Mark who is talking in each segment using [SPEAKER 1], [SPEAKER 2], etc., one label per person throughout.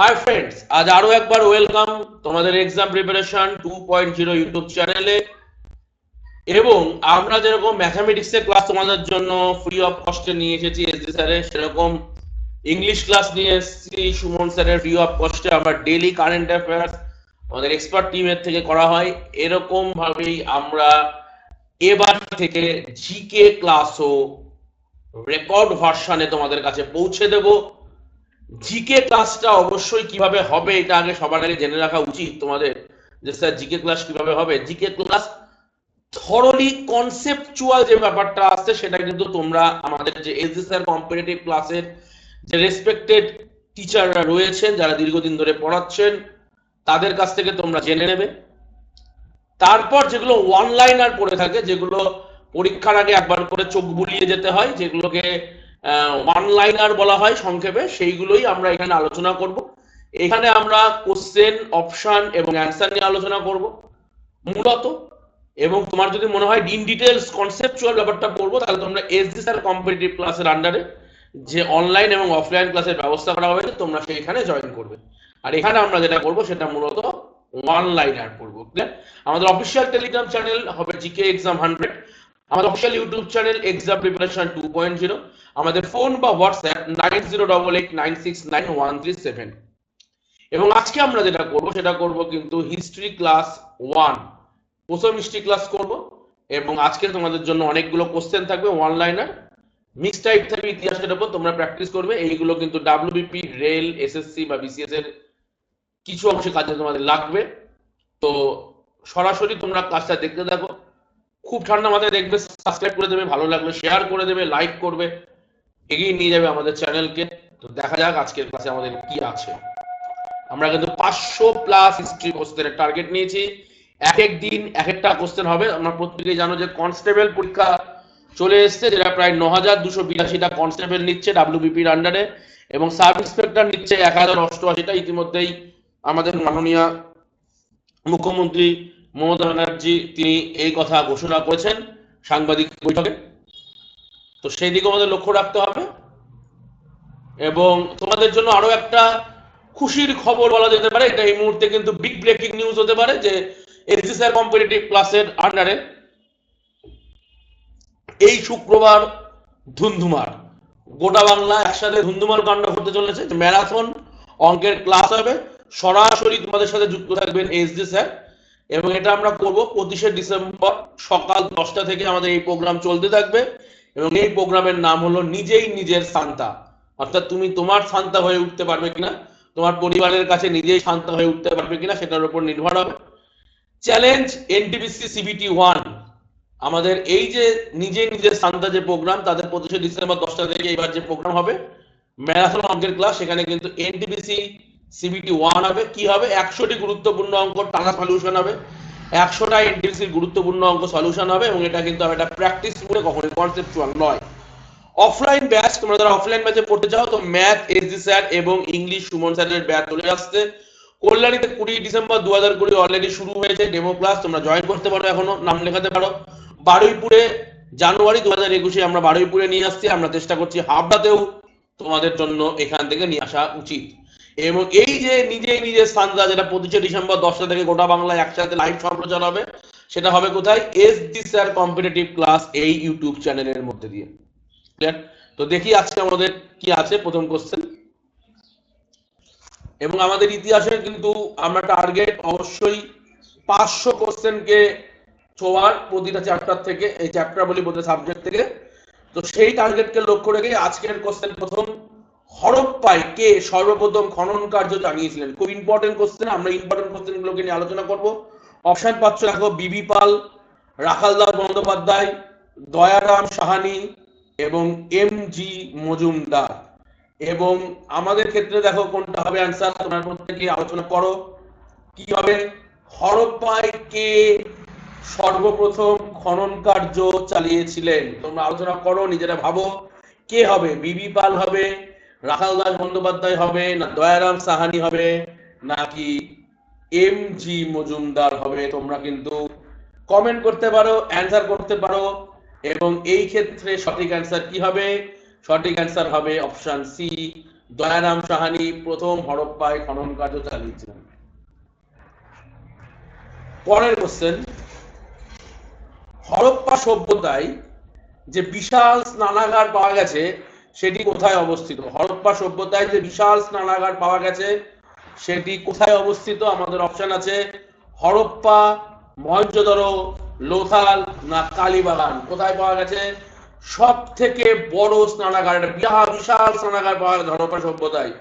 [SPEAKER 1] Hi friends, আজ আরো একবার ওয়েলকাম তোমাদের এক্সাম প্রিপারেশন 2.0 ইউটিউব চ্যানেলে। এবং আমরা যেরকম ম্যাথামেটিক্স এর ক্লাস তোমাদের জন্য ফ্রি অফ কস্টে নিয়ে এসেছি এসডি স্যারের, সেরকম ইংলিশ ক্লাস নিয়ে এসেছি সুমন স্যারের ফ্রি অফ কস্টে। আমরা ডেইলি কারেন্ট অ্যাফেয়ার্স আমাদের এক্সপার্ট টিমের থেকে করা হয়। এরকম ভাবেই আমরা এবার থেকে জিকে ক্লাসও রেকর্ড ভার্সনে তোমাদের কাছে পৌঁছে দেব। জিকে ক্লাসটা অবশ্যই কিভাবে হবে এটা আগে সবার আগে জেনে রাখা উচিত তোমাদের, যে স্যার জিকে ক্লাস কিভাবে হবে। জিকে ক্লাস থরলি কনসেপচুয়াল যে ব্যাপারটা আসছে সেটা কিন্তু তোমরা আমাদের যে এসএসআর কম্পিটিটিভ ক্লাসের যে রেসপেক্টেড টিচাররা রয়েছেন, যারা দীর্ঘদিন ধরে পড়াচ্ছেন, তাদের কাছ থেকে তোমরা জেনে নেবে। তারপর যেগুলো ওয়ান লাইনার পড়ে থাকে, যেগুলো পরীক্ষার আগে একবার করে চোখ বুলিয়ে যেতে হয়, যেগুলোকে ওয়ান লাইনার বলা হয় সংক্ষেপে, সেইগুলোই আমরা এখানে আলোচনা করব। এখানে আমরা কোশ্চেন, অপশন এবং অ্যান্সার নিয়ে আলোচনা করব মূলত। এবং তোমার যদি মনে হয় ইন ডিটেলস কনসেপচুয়াল ব্যাপারটা পড়বো, তাহলে তোমরা এসডি স্যার কম্পিটিটিভ ক্লাসের আন্ডারে যে অনলাইন এবং অফলাইন ক্লাসের ব্যবস্থা করা হয়েছে, তোমরা সেইখানে জয়েন করবে। আর এখানে আমরা যেটা করবো সেটা মূলত ওয়ান লাইনার পড়বো। আমাদের অফিসিয়াল টেলিগ্রাম চ্যানেল হবে জিকে এক্সাম 100, আমাদের official YouTube channel exam preparation 2.0, আমাদের ফোন বা হোয়াটসঅ্যাপ 9088969137। এবং আজকে আমরা যেটা করব সেটা করব কিন্তু হিস্ট্রি ক্লাস 1, প্রথম হিস্ট্রি ক্লাস করব। এবং আজকে তোমাদের জন্য অনেকগুলো কোশ্চেন থাকবে ওয়ান লাইনার, মিক্স টাইপ থাকবে ইতিহাসের উপর, তোমরা প্র্যাকটিস করবে। এইগুলো কিন্তু ডাব্লিউবিপি, রেল, এসএসসি বা বিসিএস এর কিছু অংশে কাজে তোমাদের লাগবে। তো সরাসরি তোমরা কাজটা দেখতে থাকো, খুব ঠান্ডা মাথায় দেখবে, সাবস্ক্রাইব করে দেবে, ভালো লাগলে শেয়ার করে দেবে, লাইক করবে, এগিয়ে নিয়ে যাবে আমাদের চ্যানেলকে। তো দেখা যাক আজকের ক্লাসে আমাদের কি আছে। আমরা কিন্তু 500+ হিস্ট্রি কোশ্চেনের টার্গেট নিয়েছি। এক এক দিন এক একটা কোশ্চেন হবে। আমরা প্রত্যেকেই জানো যে কনস্টেবল পরীক্ষা চলে এসছে, যেটা প্রায় 9282টা কনস্টেবল নিচ্ছে ডাব্লিউবিপির আন্ডারে, এবং সাব ইন্সপেক্টর নিচ্ছে 1088টা। ইতিমধ্যেই আমাদের মাননীয় মুখ্যমন্ত্রী মমতা ব্যানার্জি তিনি এই কথা ঘোষণা করেছেন সাংবাদিক বৈঠকে। তো সেই দিকে আমাদের লক্ষ্য রাখতে হবে। এবং তোমাদের জন্য আরো একটা খুশির খবর বলা যেতে পারে, এটা এই মুহূর্তে কিন্তু বিগ ব্রেকিং নিউজ হতে পারে, যে এসএসসি কম্পিটিটিভ ক্লাসের আন্ডারে এই শুক্রবার ধুন্ধুমার, গোটা বাংলা একসাথে ধুন্ধুমার কাণ্ড ঘটতে চলেছে। ম্যারাথন অঙ্কের ক্লাস হবে, সরাসরি তোমাদের সাথে যুক্ত থাকবেন এসডি স্যার। এবং এটা আমরা করব 25শে ডিসেম্বর সকাল 10টা থেকে আমাদের এই প্রোগ্রাম চলতে থাকবে। এবং এই প্রোগ্রামের নাম হলো নিজেই নিজের সান্তা। অর্থাৎ তুমি তোমার সান্তা হয়ে উঠতে পারবে কিনা, তোমার পরিবারের কাছে নিজেই শান্ত হয়ে উঠতে পারবে কিনা, সেটার উপর নির্ভর হবে। চ্যালেঞ্জ এনটিপিসি সিবিটি 1, আমাদের এই যে নিজে নিজের শান্তা যে প্রোগ্রাম, তাদের 25শে ডিসেম্বর 10টা থেকে এবার যে প্রোগ্রাম হবে ম্যারাথন অঙ্কের ক্লাস, সেখানে কিন্তু এনটিপিসি সিবিটি 1 হবে। কি হবে? 100টি গুরুত্বপূর্ণ অঙ্ক টানা সলিউশন হবে, 100টা এনটিপিসি গুরুত্বপূর্ণ অঙ্ক সলিউশন হবে। এবং এটা কিন্তু একটা প্র্যাকটিস করে, কখনোই কনসেপচুয়াল নয়। অফলাইন ব্যাচ, তোমরা যারা অফলাইন ব্যাচে পড়তে চাও, তো ম্যাথ এসডি স্যার এবং ইংলিশ সুমন স্যারের ব্যাচ চলে আসছে কল্যাণীতে। 20 ডিসেম্বর 2020 অলরেডি শুরু হয়েছে ডেমো ক্লাস, তোমরা জয়েন করতে পারো, এখনো নাম লেখাতে পারো। বারুইপুরে জানুয়ারি 2021 আমরা বারুইপুরে নিয়ে আসছি, আমরা চেষ্টা করছি হাবড়াতেও তোমাদের জন্য এখান থেকে নিয়ে আসা উচিত। এবং এই যে নিজেই নিজের স্থানটা, যেটা 25শে ডিসেম্বর 10টা থেকে গোটা বাংলায় একসাথে লাইভ সম্প্রচার হবে, সেটা হবে কোথায়? এসডি স্যার কম্পিটিটিভ ক্লাস এই ইউটিউব চ্যানেলের মধ্যে দিয়ে। তো দেখি আজকে আমাদের কি আছে। প্রথম কোশ্চেন, এবং আমাদের ইতিহাসের কিন্তু আমরা টার্গেট অবশ্যই 500 কোশ্চেনকে ছোঁয়ার প্রতিটা চ্যাপ্টার থেকে, এই চ্যাপ্টার বলি প্রতি সাবজেক্ট থেকে। তো সেই টার্গেটকে লক্ষ্য রেখে আজকের কোশ্চেন প্রথম, হরপ্পায় কে সর্বপ্রথম খনন কার্য চালিয়েছিলেন? খুব ইম্পর্টেন্ট কোশ্চেন, আমরা ইম্পর্টেন্ট কোশ্চেনগুলোকে নিয়ে আলোচনা করব। অপশন পাচ্ছ দেখো, বিবি পাল, রাখালদাস বন্দ্যোপাধ্যায়, দয়ারাম সাহানি এবং এম জি মজুমদার। এবং আমাদের ক্ষেত্রে দেখো কোনটা হবে অ্যান্সার, তোমরা প্রত্যেকে আলোচনা করো কি হবে। হরপ্পায় কে সর্বপ্রথম খনন কার্য চালিয়েছিলেন? তোমরা আলোচনা করো, নিজেরা ভাবো কে হবে। বিবি পাল হবে, রাখালদাস বন্দ্যোপাধ্যায় হবে, না দয়ারাম সাহানি হবে, নাকি এম জি মজুমদার হবে? তোমরা কিন্তু কমেন্ট করতে পারো, অ্যান্সার করতে পারো। এবং এই ক্ষেত্রে সঠিক অ্যান্সার কি হবে? সঠিক অ্যান্সার হবে অপশন সি, দয়ারাম সাহানি প্রথম হরপ্পায় খনন কার্য চালিয়েছিলেন। পরের কোশ্চেন, হরপ্পা সভ্যতায় যে বিশাল স্নানাগার পাওয়া গেছে সেটি কোথায় অবস্থিত? হরপ্পা সভ্যতায় যে বিশাল স্নানাগার পাওয়া গেছে সেটি কোথায় অবস্থিত? আমাদের অপশন আছে হরপ্পা, মহেঞ্জোদারো, লোথাল না কালীবাগান। কোথায় পাওয়া গেছে? সব থেকে বড় স্নানাগার, বিশাল স্নানাগার পাওয়া গেছে হরপ্পা সভ্যতায়,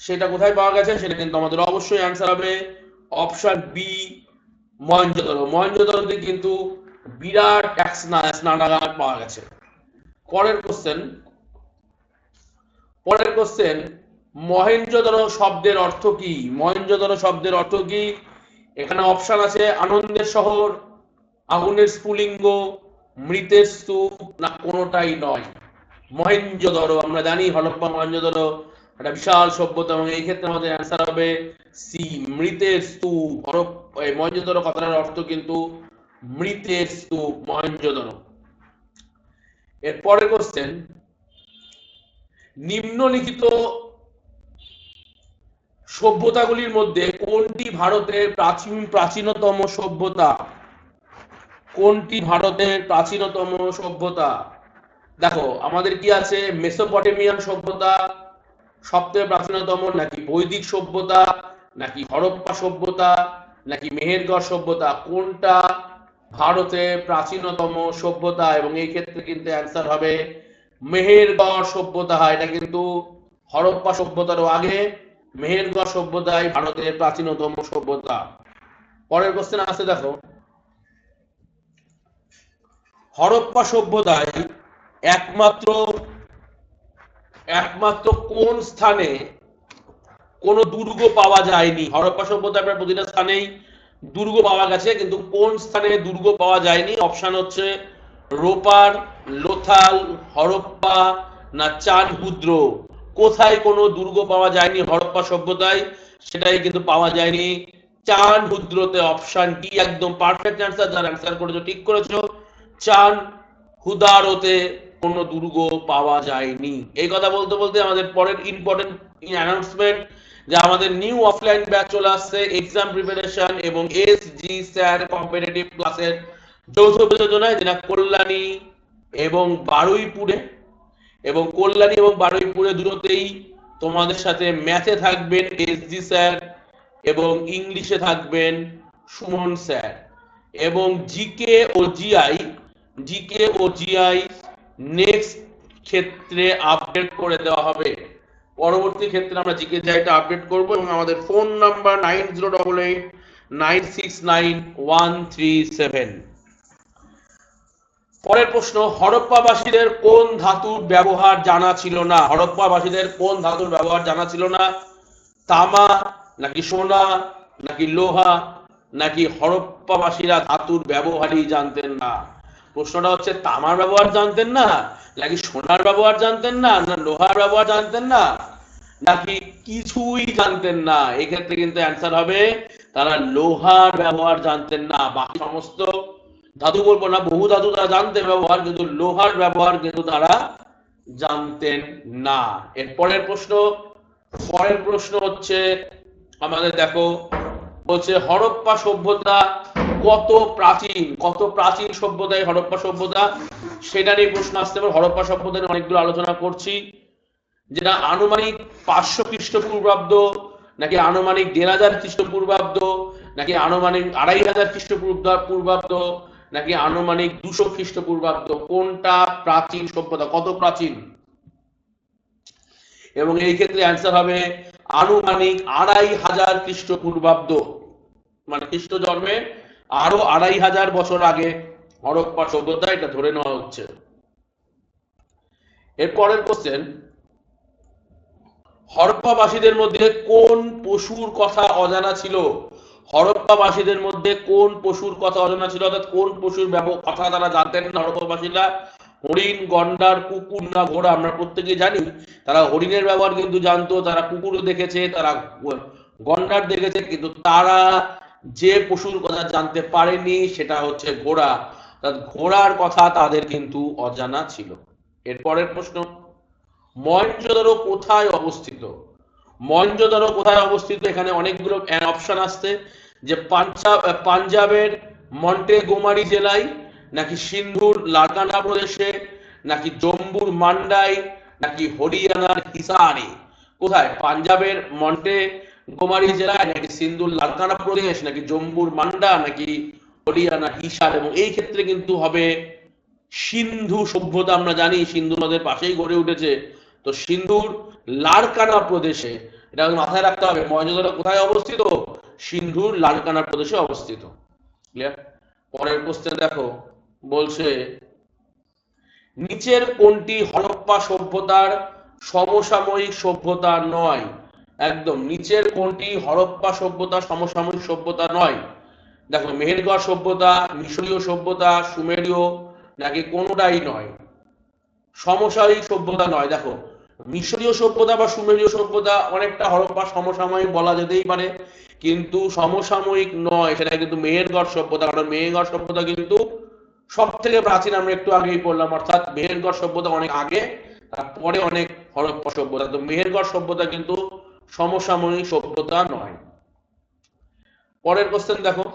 [SPEAKER 1] সেটা কোথায় পাওয়া গেছে? সেটা কিন্তু আমাদের অবশ্যই অ্যান্সার হবে অপশন বি, মহেঞ্জোদারো। মহেঞ্জোদারোতে কিন্তু বিরাট এক স্নানাগার পাওয়া গেছে। পরের কোশ্চেন, মহেঞ্জোদারো শব্দের অর্থ কি? মহেঞ্জোদারো শব্দের অর্থ কি? এখানে অপশন আছে আনন্দের শহর, আগুনের স্ফুলিঙ্গ, মৃতের স্তূপ না কোনোটাই নয়। মহেঞ্জোদারো আমরা জানি হরপ্পা মহেঞ্জোদারো একটা বিশাল সভ্যতা, এবং এই ক্ষেত্রে আমাদের অ্যান্সার হবে সি, মৃতের স্তূপ। মহেঞ্জোদারো কথাটার অর্থ কিন্তু মৃতের স্তূপ, মহেঞ্জোদারো। এর পরের কোশ্চেন, নিম্নলিখিত সভ্যতাগুলির মধ্যে কোনটি ভারতের প্রাচীনতম সভ্যতা? কোনটি ভারতের প্রাচীনতম সভ্যতা? দেখো আমাদের কি আছে, মেসোপটেমিয়ান সভ্যতা সবথেকে প্রাচীনতম, নাকি বৈদিক সভ্যতা, নাকি হরপ্পা সভ্যতা, নাকি মেহেরগড় সভ্যতা? কোনটা ভারতের প্রাচীনতম সভ্যতা? এবং এই ক্ষেত্রে কিন্তু অ্যান্সার হবে মেহেরগড় সভ্যতা। এটা কিন্তু হরপ্পা সভ্যতারও আগে, মেহেরগড় সভ্যতাই ভারতের প্রাচীনতম সভ্যতা। পরের কোশ্চেন আছে, দেখো হরপ্পা সভ্যতায় একমাত্র কোন স্থানে কোন দুর্গ পাওয়া যায়নি? হরপ্পা সভ্যতায় প্রায় প্রতিটা স্থানেই দুর্গ পাওয়া গেছে, কিন্তু কোন স্থানে দুর্গ পাওয়া যায়নি? অপশন হচ্ছে রোপার, লোথাল, হরপ্পা না চানহুদ্র। কোথায় কোনো দুর্গ পাওয়া যায়নি হরপ্পা সভ্যতায়? সেটাই কিন্তু পাওয়া যায়নি চানহুদ্রতে। অপশন ডি একদম পারফেক্ট অ্যান্সার, যারা অ্যান্সার করেছো ঠিক করেছো। চানহুদারোতে কোনো দুর্গ পাওয়া যায়নি। এই কথা বলতে বলতে আমাদের পরের ইম্পর্টেন্ট অ্যানাউন্সমেন্ট, যে আমাদের নিউ অফলাইন ব্যাচ চলে আসছে এক্সাম প্রিপারেশন এবং এসজি স্যার কম্পিটিটিভ ক্লাসের যৌথ প্রযোজনায়, যেটা কল্যাণী এবং বারুইপুরে, এবং কল্যাণী এবং বারুইপুরে দুটোতেই তোমাদের সাথে ম্যাথে থাকবেন এসজি স্যার এবং ইংলিশে থাকবেন সুমন স্যার, এবং জিকে ও জিআই নেক্সট ক্ষেত্রে আপডেট করে দেওয়া হবে। পরবর্তী ক্ষেত্রে আমরা জিকে জিআইটা আপডেট করব, এবং আমাদের ফোন নাম্বার 9088969137। পরের প্রশ্ন, হরপ্পাবাসীদের কোন ধাতুর ব্যবহার জানা ছিল না? হরপ্পাবাসীদের কোন ধাতুর ব্যবহার জানা ছিল না? তামা, নাকি সোনা, নাকি লোহা, নাকি হরপ্পাবাসীরা ধাতুর ব্যবহারই জানতেন না? প্রশ্নটা হচ্ছে তামার ব্যবহার জানতেন না, নাকি সোনার ব্যবহার জানতেন না, না লোহার ব্যবহার জানতেন না, নাকি কিছুই জানতেন না? এক্ষেত্রে কিন্তু অ্যান্সার হবে তারা লোহার ব্যবহার জানতেন না। বাকি সমস্ত ধাতু বলবো না, বহু ধাতু তারা জানতেন ব্যবহার, কিন্তু লোহার ব্যবহার কিন্তু তারা জানতেন না। এর পরের প্রশ্ন হচ্ছে আমাদের, দেখো বলছে হরপ্পা সভ্যতা কত প্রাচীন সভ্যতা এই হরপ্পা সভ্যতা, সেটা নিয়ে প্রশ্ন আসতে পারে। হরপ্পা সভ্যতা নিয়ে অনেকগুলো আলোচনা করছি, যেটা আনুমানিক 500 খ্রিস্টপূর্বাব্দ, নাকি আনুমানিক 1500 খ্রিস্টপূর্বাব্দ, নাকি আনুমানিক 2500 খ্রিস্টপূর্বাব্দ, নাকি আনুমানিক 200 খ্রিস্টপূর্বাব্দ? কোনটা প্রাচীন সভ্যতা, কত প্রাচীন? এবং এই ক্ষেত্রে অ্যান্সার হবে আনুমানিক 2500 খ্রিস্টপূর্বাব্দ, মানে খ্রিস্ট জন্মে আরো 2500 বছর আগে হরপ্পা সভ্যতা, এটা ধরে নেওয়া হচ্ছে। এর পরের কোশ্চেন, হরপ্পাবাসীদের মধ্যে কোন পশুর কথা অজানা ছিল? হরপ্পাবাসীদের মধ্যে কোন পশুর কথা অজানা ছিল, অর্থাৎ কোন পশুর কথা তারা জানতেন না হরপ্পাবাসীরা? হরিণ, গন্ডার, কুকুর না ঘোড়া? আমরা প্রত্যেকেই জানি তারা হরিণের ব্যবহার কিন্তু জানতো, তারা কুকুরও দেখেছে, তারা গন্ডার দেখেছে, কিন্তু তারা যে পশুর কথা জানতে পারেনি সেটা হচ্ছে ঘোড়া। ঘোড়ার কথা তাদের কিন্তু অজানা ছিল। এর পরের প্রশ্ন, মহেঞ্জোদারো কোথায় অবস্থিত? মহেঞ্জোদারো কোথায় অবস্থিত? এখানে অনেকগুলো অপশন আসছে, যে পাঞ্জাবের মন্টেগোমারি জেলায়, নাকি সিন্ধুর লারকানা প্রদেশে, নাকি জম্মুর মান্ডাই, নাকি হরিয়ানার হিসারে। কোথায়? পাঞ্জাবের মন্টেগোমারি জেলায়, নাকি সিন্ধুর লারকানা প্রদেশ, নাকি জম্মুর মান্ডা, নাকি হরিয়ানার হিসার। এবং এই ক্ষেত্রে কিন্তু হবে সিন্ধু সভ্যতা। আমরা জানি সিন্ধু নদের পাশেই গড়ে উঠেছে, তো সিন্ধুর লারকানা প্রদেশে। এটা মাথায় রাখতে হবে, মহেঞ্জোদারো কোথায় অবস্থিত? সিন্ধুর লারকানা প্রদেশে অবস্থিত। ক্লিয়ার? পরের কোশ্চেন দেখো, বলছে নিচের কোনটি হরপ্পা সভ্যতার সমসাময়িক সভ্যতা নয়? একদম নিচের কোনটি হরপ্পা সভ্যতা সমসাময়িক সভ্যতা নয়? দেখো, মেহেরগড় সভ্যতা, মিশরীয় সভ্যতা, সুমেরীয়, নাকি কোনোটাই নয়। সমসাময়িক সভ্যতা নয়। দেখো, মিশরীয় সভ্যতা বা সুমেরীয় সভ্যতা অনেকটা হরপ্পা সমসাময়িক বলা যেতেই পারে, কিন্তু সমসাময়িক নয় সেটা কিন্তু মেহেরগড় সভ্যতা। কারণ মেহেরগড় সভ্যতা কিন্তু সব থেকে প্রাচীন, আমরা একটু আগেই পড়লাম, অর্থাৎ মেহেরগড় সভ্যতা অনেক আগে, তারপরে অনেক হরপ্পা সভ্যতা। তো মেহেরগড় সভ্যতা কিন্তু সমসাময়িক সভ্যতা নয়। পরের কোশ্চেন দেখো,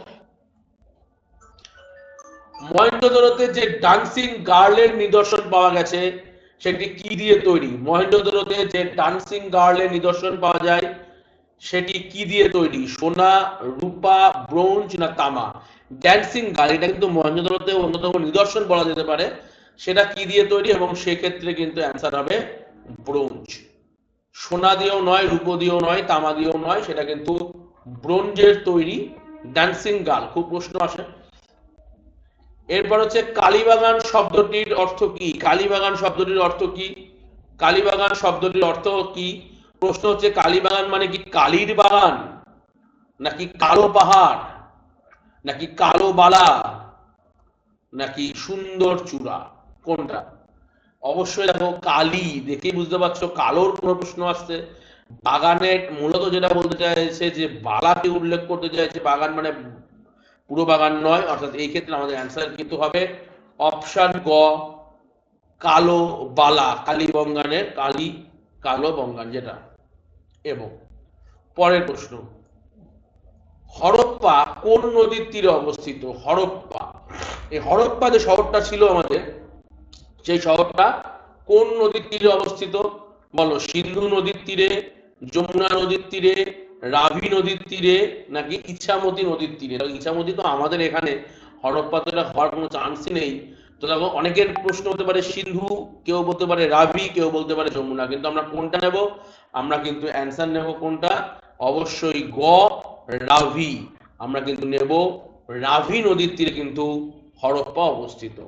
[SPEAKER 1] মহেঞ্জোদারোতে যে ডান্সিং গার্লের নিদর্শন পাওয়া গেছে সেটি কি দিয়ে তৈরি? মহেঞ্জোদারোতে যে ডান্সিং গার্লের নিদর্শন পাওয়া যায় সেটি কি দিয়ে তৈরি? সোনা, রূপা, ব্রোঞ্জ না তামা? ড্যান্সিং গার্ল, এটা কিন্তু মহেঞ্জোদারোতে অন্যতম নিদর্শন বলা যেতে পারে। সেটা কি দিয়ে তৈরি? এবং সেক্ষেত্রে কিন্তু অ্যান্সার হবে ব্রোঞ্জ। সোনা দিয়েও নয়, রূপো দিয়েও নয়, তামা দিয়েও নয়, সেটা কিন্তু ব্রোঞ্জের তৈরি ড্যান্সিং গার্ল। খুব প্রশ্ন আসে। এরপর হচ্ছে কালীবাগান শব্দটির অর্থ কি? কালীবাগান শব্দটির অর্থ কি? কালীবাগান শব্দটির অর্থ কি? প্রশ্ন হচ্ছে কালীবাগান মানে কি কালীর বাগান, নাকি কালো পাহাড়, নাকি কালো বালা, নাকি সুন্দর চূড়া? কোনটা? অবশ্যই দেখো, কালী দেখেই বুঝতে পারছো কালোর কোনো প্রশ্ন আসছে। বাগানের মূলত যেটা বলতে চাইছে যে বালাকে উল্লেখ করতে চাইছে, বাগান মানে পুরো বাগান নয়। অর্থাৎ এই ক্ষেত্রে আমাদের অ্যান্সার কিন্তু হবে অপশন গ, কালো বালা, কালীবঙ্গানের কালী, কালো বঙ্গান যেটা। এবং পরের প্রশ্ন, হরপ্পা কোন নদীর তীরে অবস্থিত? হরপ্পা, এই হরপ্পা যে শহরটা ছিল আমাদের, সেই শহরটা কোন নদীর তীরে অবস্থিত? বলো, সিন্ধু নদীর তীরে, যমুনা নদীর তীরে, রাভি নদীর তীরে, নাকি ইছামতি নদীর তীরে? ইছামতি তো আমাদের এখানে, হরপ্পা তো এটা হওয়ার কোনো চান্সই নেই। তো দেখো, অনেকের প্রশ্ন হতে পারে সিন্ধু, কেউ বলতে পারে রাভি, কেউ বলতে পারে যমুনা, কিন্তু আমরা কোনটা নেব? আমরা কিন্তু অ্যান্সার নেব কোনটা? অবশ্যই গ, রাভি। আমরা কিন্তু নেব রাভি নদীর তীরে কিন্তু হরপ্পা অবস্থিত।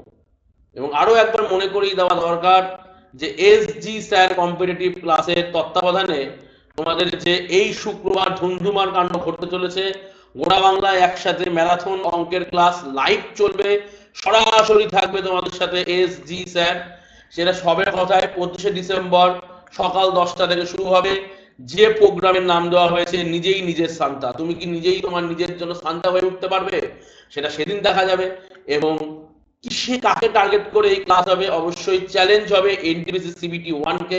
[SPEAKER 1] এবং আরো একবার মনে করিয়ে দেওয়া দরকার যে এসজি স্যার কম্পিটিটিভ ক্লাসের তত্ত্বাবধানে তোমাদের যে এই শুক্রবার ধুমধুমার কাণ্ড ঘটতে চলেছে, গোড়া বাংলায় একসাথে ম্যারাথন অঙ্কের ক্লাস লাইভ চলবে, সরাসরি থাকবে তোমাদের সাথে এসজি স্যার। সেটা সবে কথায় 25শে ডিসেম্বর সকাল 10টা থেকে শুরু হবে। যে প্রোগ্রামের নাম দেওয়া হয়েছে নিজেই নিজের সান্তা, তুমি কি নিজেই তোমার নিজের জন্য সান্তা হয়ে উঠতে পারবে? সেটা সেদিন দেখা যাবে। এবং কিসে কাকে টার্গেট করে এই ক্লাস হবে? অবশ্যই চ্যালেঞ্জ হবে এনটিপিসি সিবিটি 1 কে।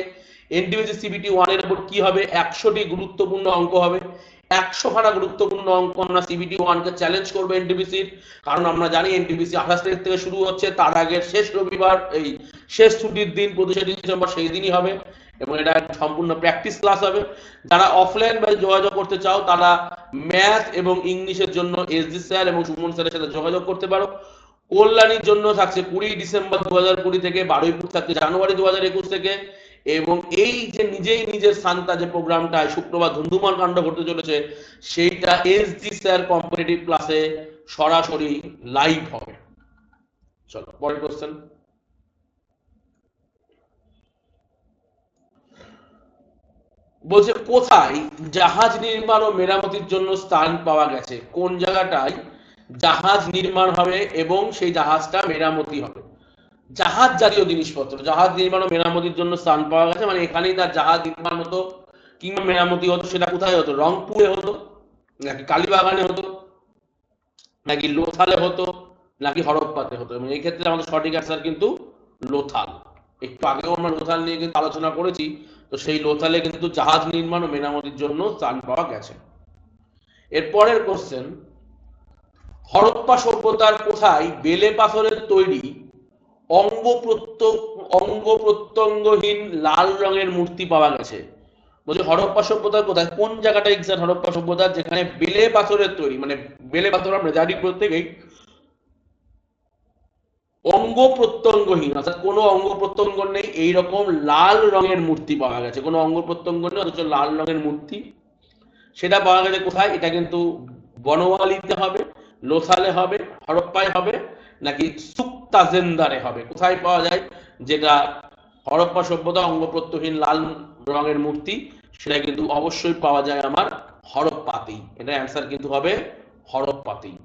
[SPEAKER 1] এনটিপিসি সিবিটি 1 এর উপর কি হবে? 100টি গুরুত্বপূর্ণ অঙ্ক হবে। 100খানা গুরুত্বপূর্ণ অঙ্ক আমরা সিবিটি 1 কে চ্যালেঞ্জ করবো এনটিপিসির। কারণ আমরা জানি এনটিপিসি 28 তারিখ থেকে শুরু হচ্ছে, তার আগে শেষ রবিবার, এই শেষ ছুটির দিন 25শে ডিসেম্বর সেই দিনই হবে। এবং এটা সম্পূর্ণ প্র্যাকটিস ক্লাস হবে। যারা অফলাইন বা যোগাযোগ করতে চাও তারা ম্যাথ এবং ইংলিশের জন্য এসডি স্যার এবং সুমন স্যারের সাথে যোগাযোগ করতে পারো। কল্যাণীর জন্য থাকছে 20 ডিসেম্বর 2020 থেকে, বারুইপুর থাকছে জানুয়ারি 2021 থেকে। এবং এই যে নিজেই নিজের সান্তা যে প্রোগ্রামটা শুক্রবার ধুমধুমার কাণ্ড ঘটতে চলেছে, সেইটা এসডি স্যার কম্পিটিটিভ ক্লাসে সরাসরি লাইভ হবে। চলো পরের কোশ্চেন। বলছে কোথায় জাহাজ নির্মাণ ও মেরামতির জন্য স্থান পাওয়া গেছে? কোন জায়গাটায় জাহাজ নির্মাণ হবে এবং সেই জাহাজটা মেরামতি হবে? জাহাজ জাতীয় জিনিসপত্র, জাহাজ নির্মাণ ও মেরামতির জন্য স্থান পাওয়া গেছে, মানে এখানেই তার জাহাজ নির্মাণ হতো কিংবা মেরামতি হতো। সেটা কোথায় হতো? রংপুরে হতো, নাকি কালীবাগানে হতো, নাকি লোথালে হতো, নাকি হরপ্পাতে হতো? এবং এই ক্ষেত্রে আমাদের সঠিক অ্যান্সার কিন্তু লোথাল। একটু আগেও আমরা লোথাল নিয়ে কিন্তু আলোচনা করেছি, তো সেই লোথালে কিন্তু জাহাজ নির্মাণ ও মেরামতির জন্য ত্রাণ পাওয়া গেছে। এরপরের কোশ্চেন, হরপ্পা সভ্যতার কোথায় বেলে পাথরের তৈরি অঙ্গ প্রত্যঙ্গহীন লাল রঙের মূর্তি পাওয়া গেছে? বলছে হরপ্পা সভ্যতার কোথায়, কোন জায়গাটা এক্সাক্ট হরপ্পা সভ্যতার যেখানে বেলে পাথরের তৈরি, মানে বেলে পাথর আমরা জানি প্রত্যেকেই অঙ্গ প্রত্যঙ্গহীন, অর্থাৎ কোনো অঙ্গ প্রত্যঙ্গ নেই, এইরকম লাল রঙের মূর্তি পাওয়া গেছে। কোনো অঙ্গ প্রত্যঙ্গ নেই অথচ লাল রঙের মূর্তি, সেটা পাওয়া গেছে কোথায়? এটা কিন্তু বনওয়ালিতে হবে, লোথালে হবে, হরপ্পায় হবে, নাকি সুক্তাজেন্দারে হবে? কোথায় পাওয়া যায় যেটা হরপ্পা সভ্যতা অঙ্গ প্রত্যঙ্গহীন লাল রঙের মূর্তি? সেটা কিন্তু অবশ্যই পাওয়া যায় আমার হরপ্পাতেই। এটা অ্যান্সার কিন্তু হবে হরপ্পাতেই।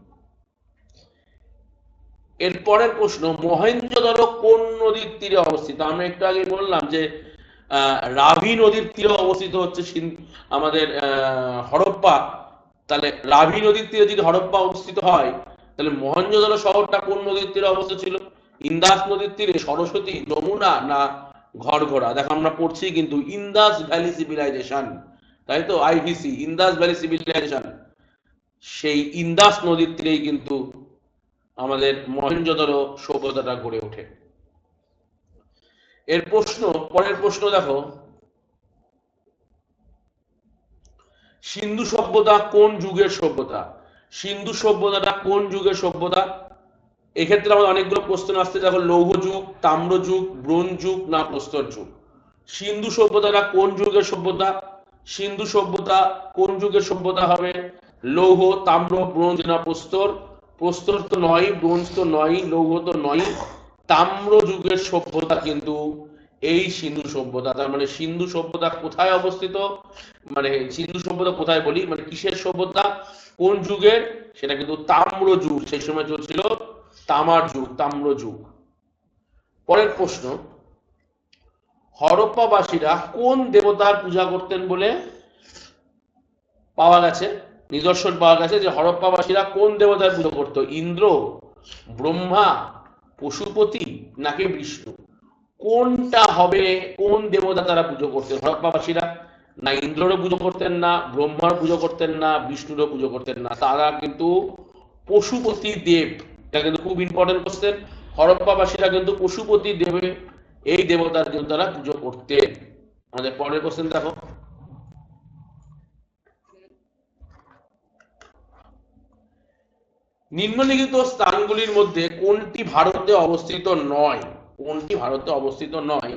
[SPEAKER 1] এরপরের প্রশ্ন, মহেঞ্জোদারো কোন নদীর তীরে অবস্থিত? আমরা একটু আগে বললাম যে রাভি নদীর তীরে অবস্থিত হচ্ছে আমাদের হরপ্পা। তাহলে রাভি নদীর তীরে যদি হরপ্পা অবস্থিত হয়, তাহলে মহেঞ্জোদারো শহরটা কোন নদীর তীরে অবস্থিত ছিল? ইন্দাস নদীর তীরে, সরস্বতী, যমুনা, না ঘরঘরা? দেখো আমরা পড়ছি কিন্তু ইন্দাস ভ্যালি সিভিলাইজেশন, তাই তো, আইভিসি, ইন্দাস ভ্যালি সিভিলাইজেশন, সেই ইন্দাস নদীর তীরেই কিন্তু আমাদের মহেঞ্জোদারো সভ্যতাটা গড়ে ওঠে। এর প্রশ্ন, পরের প্রশ্ন দেখো, সিন্ধু সভ্যতা কোন যুগের সভ্যতা? সিন্ধু সভ্যতাটা কোন যুগের সভ্যতা? এক্ষেত্রে আমাদের অনেকগুলো প্রশ্ন আসছে, দেখো লৌহ যুগ, তাম্র যুগ, ব্রোঞ্জ যুগ, না প্রস্তর যুগ? সিন্ধু সভ্যতাটা কোন যুগের সভ্যতা? সিন্ধু সভ্যতা কোন যুগের সভ্যতা হবে? লৌহ, তাম্র, ব্রোঞ্জ, না প্রস্তর? প্রস্তর তো নয়, ব্রোঞ্জ তো নয়, লৌহ তো নয়, তাম্র যুগের সভ্যতা কিন্তু এই সিন্ধু সভ্যতা। তার মানে সিন্ধু সভ্যতা কোথায় অবস্থিত, মানে সিন্ধু সভ্যতা কোথায় বলি, মানে কিসের সভ্যতা, কোন যুগের? সেটা কিন্তু তাম্র যুগ, সেই সময় চলছিল তামার যুগ, তাম্র যুগ। পরের প্রশ্ন, হরপ্পাবাসীরা কোন দেবতার পূজা করতেন বলে পাওয়া গেছে? নিদর্শন পাওয়া গেছে যে হরপ্পাবাসীরা কোন দেবতার পুজো করতো? ইন্দ্র, ব্রহ্মা, পশুপতি, নাকি বিষ্ণু? কোনটা হবে, কোন দেবতা তারা পুজো করতেন হরপ্পাবাসীরা? না ইন্দ্ররও পুজো করতেন না, ব্রহ্মার পুজো করতেন না, বিষ্ণুরও পুজো করতেন না, তারা কিন্তু পশুপতি দেব। এটা কিন্তু খুব ইম্পর্টেন্ট কোশ্চেন। হরপ্পাবাসীরা কিন্তু পশুপতি দেবে এই দেবতার কিন্তু তারা পুজো করতেন। আমাদের পরের কোশ্চেন দেখো, নিম্নলিখিত স্থানগুলির মধ্যে কোনটি ভারতে অবস্থিত নয়? কোনটি ভারতে অবস্থিত নয়?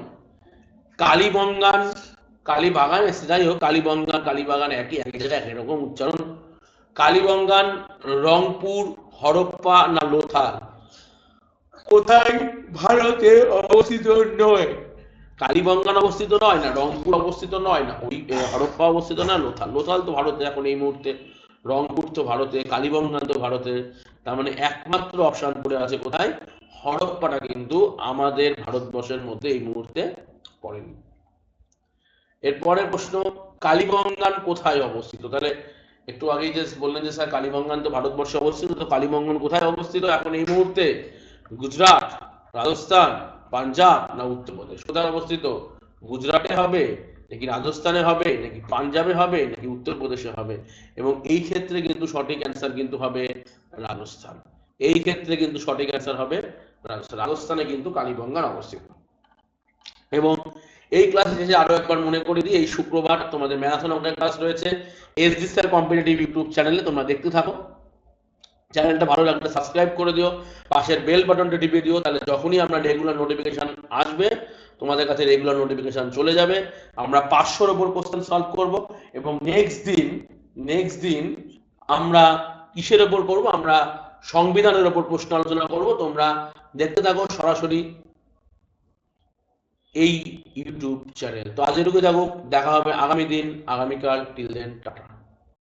[SPEAKER 1] কালীবঙ্গান, কালীবাগান, যাই হোক, কালীবঙ্গান কালীবাগান একই, এক জায়গায় একই রকম উচ্চারণ। কালীবঙ্গান, রংপুর, হরপ্পা, না লোথাল? কোথায় ভারতে অবস্থিত নয়? কালীবঙ্গান অবস্থিত নয়, না রংপুর অবস্থিত নয়, না ওই হরপ্পা অবস্থিত, না লোথাল? লোথাল তো ভারতে এখন এই মুহূর্তে, রংপুর তো ভারতে, কালীবঙ্গান তো ভারতে। তার মানে একমাত্র অপশন পড়ে আছে কোথায়? হরপ্পাটা কিন্তু আমাদের ভারতবর্ষের মধ্যে এই মুহূর্তে পড়েনি। এরপরের প্রশ্ন, কালীবঙ্গান কোথায় অবস্থিত? তাহলে একটু আগেই যে বললেন যে স্যার কালীবঙ্গান তো ভারতবর্ষে অবস্থিত, তো কালীবঙ্গান কোথায় অবস্থিত এখন এই মুহূর্তে? গুজরাট, রাজস্থান, পাঞ্জাব, না উত্তরপ্রদেশ? কোথায় অবস্থিত? গুজরাটে হবে, নাকি রাজস্থানে হবে, নাকি পাঞ্জাবে হবে, নাকি উত্তরপ্রদেশে হবে? এবং এই ক্ষেত্রে কিন্তু সঠিক অ্যান্সার কিন্তু হবে রাজস্থান। এই ক্ষেত্রে কিন্তু সঠিক অ্যান্সার হবে রাজস্থান। রাজস্থানে কিন্তু কালীবঙ্গান অবস্থিত। এবং এই ক্লাস শেষে আরো একবার মনে করে দিই, এই শুক্রবার তোমাদের ম্যারাথন অঙ্কের ক্লাস রয়েছে এসডি স্যার কম্পিটিটিভ ইউটিউব চ্যানেলে, তোমরা দেখতে থাকো। চ্যানেলটা ভালো লাগলে সাবস্ক্রাইব করে দিও, পাশের বেল বাটনটা টিপে দিও, তাহলে যখনই আমরা রেগুলার নোটিফিকেশন আসবে তোমাদের কাছে রেগুলার নোটিফিকেশন চলে যাবে। আমরা 500-র উপর কোশ্চেন সলভ করব এবং নেক্সট দিন আমরা কিসের উপর করব? আমরা সংবিধানের উপর প্রশ্ন আলোচনা করব। তোমরা দেখতে থাকো সরাসরি এই ইউটিউব চ্যানেল। তো আজ এটুকু থাকুক, দেখা হবে আগামী দিন, আগামীকাল। Till then, tata.